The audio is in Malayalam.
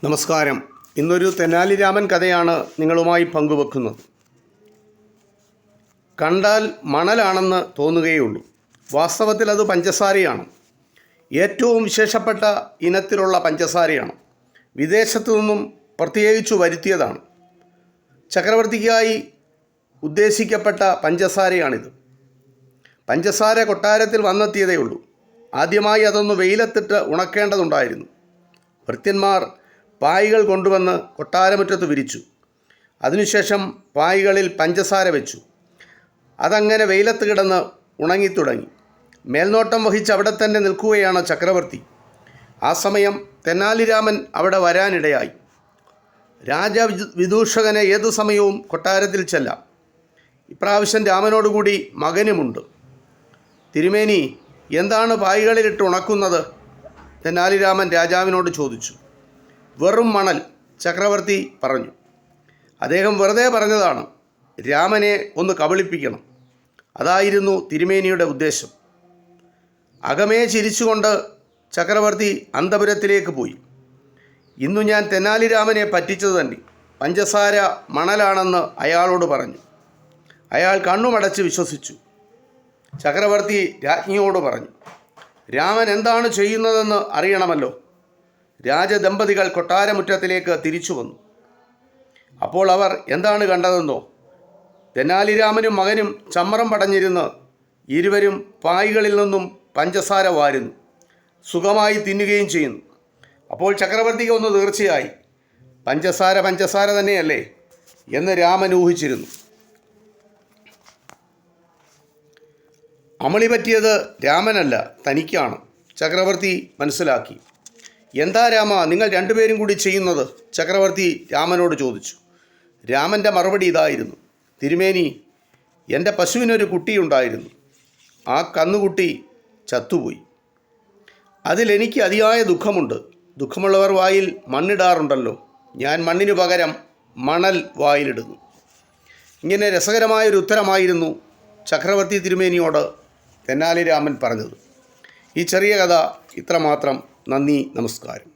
നമസ്കാരം. ഇന്നൊരു തെനാലി രാമൻ കഥയാണ് നിങ്ങളുമായി പങ്കുവെക്കുന്നത്. കണ്ടാൽ മണലാണെന്ന് തോന്നുകയുള്ളൂ. വാസ്തവത്തിൽ അത് പഞ്ചസാരയാണ്. ഏറ്റവും വിശേഷപ്പെട്ട ഇനത്തിലുള്ള പഞ്ചസാരയാണ്. വിദേശത്തു നിന്നും പ്രത്യേകിച്ചു വരുത്തിയതാണ്. ചക്രവർത്തിക്കായി ഉദ്ദേശിക്കപ്പെട്ട പഞ്ചസാരയാണിത്. പഞ്ചസാര കൊട്ടാരത്തിൽ വന്നെത്തിയതേ ഉള്ളൂ. ആദ്യമായി അതൊന്ന് വെയിലത്തിട്ട് ഉണക്കേണ്ടതുണ്ടായിരുന്നു. ഭൃത്യന്മാർ പായ്കൾ കൊണ്ടുവന്ന് കൊട്ടാരമുറ്റത്ത് വിരിച്ചു. അതിനുശേഷം പായ്കളിൽ പഞ്ചസാര വെച്ചു. അതങ്ങനെ വെയിലത്ത് കിടന്ന് ഉണങ്ങിത്തുടങ്ങി. മേൽനോട്ടം വഹിച്ച് അവിടെ തന്നെ നിൽക്കുകയാണ് ചക്രവർത്തി. ആ സമയം തെനാലി രാമൻ അവിടെ വരാനിടയായി. രാജവിദൂഷകന് ഏതു സമയവും കൊട്ടാരത്തിൽ ചെല്ലാം. ഇപ്രാവശ്യം രാമനോടുകൂടി മകനുമുണ്ട്. തിരുമേനി, എന്താണ് പായ്കളിലിട്ട് ഉണക്കുന്നത്? തെനാലി രാമൻ രാജാവിനോട് ചോദിച്ചു. വെറും മണൽ, ചക്രവർത്തി പറഞ്ഞു. അദ്ദേഹം വെറുതെ പറഞ്ഞതാണ്. രാമനെ ഒന്ന് കബളിപ്പിക്കണം. അതായിരുന്നു തിരുമേനിയുടെ ഉദ്ദേശം. അകമേ ചിരിച്ചുകൊണ്ട് ചക്രവർത്തി അന്തപുരത്തിലേക്ക് പോയി. ഇന്നു ഞാൻ തെനാലി രാമനെ പറ്റിച്ചത് തന്നെ. പഞ്ചസാര മണലാണെന്ന് അയാളോട് പറഞ്ഞു. അയാൾ കണ്ണുമടച്ച് വിശ്വസിച്ചു. ചക്രവർത്തി രാജ്ഞിയോട് പറഞ്ഞു, രാമൻ എന്താണ് ചെയ്യുന്നതെന്ന് അറിയണമല്ലോ. രാജദമ്പതികൾ കൊട്ടാരമുറ്റത്തിലേക്ക് തിരിച്ചു വന്നു. അപ്പോൾ അവർ എന്താണ് കണ്ടതെന്നോ? തെനാലി രാമനും മകനും ചമ്മറം പടഞ്ഞിരുന്ന് ഇരുവരും പായ്കളിൽ നിന്നും പഞ്ചസാര വാരുന്നു, സുഖമായി തിന്നുകയും ചെയ്യുന്നു. അപ്പോൾ ചക്രവർത്തിക്ക് ഒന്ന് തീർച്ചയായി, പഞ്ചസാര തന്നെയല്ലേ എന്ന് രാമൻ ഊഹിച്ചിരുന്നു. അമളി പറ്റിയത് രാമനല്ല, തനിക്കാണ്. ചക്രവർത്തി മനസ്സിലാക്കി. എന്താ രാമ, നിങ്ങൾ രണ്ടുപേരും കൂടി ചെയ്യുന്നത്? ചക്രവർത്തി രാമനോട് ചോദിച്ചു. രാമൻ്റെ മറുപടി ഇതായിരുന്നു. തിരുമേനി, എൻ്റെ പശുവിനൊരു കുട്ടിയുണ്ടായിരുന്നു. ആ കന്നുകുട്ടി ചത്തുപോയി. അതിലെനിക്ക് അതിയായ ദുഃഖമുണ്ട്. ദുഃഖമുള്ളവർ വായിൽ മണ്ണിടാറുണ്ടല്ലോ. ഞാൻ മണ്ണിനു പകരം മണൽ വായിലിടുന്നു. ഇങ്ങനെ രസകരമായൊരു ഉത്തരമായിരുന്നു ചക്രവർത്തി തിരുമേനിയോട് തെനാലി രാമൻ പറഞ്ഞത്. ഈ ചെറിയ കഥ ഇത്രമാത്രം. നന്ദി, നമസ്കാരം.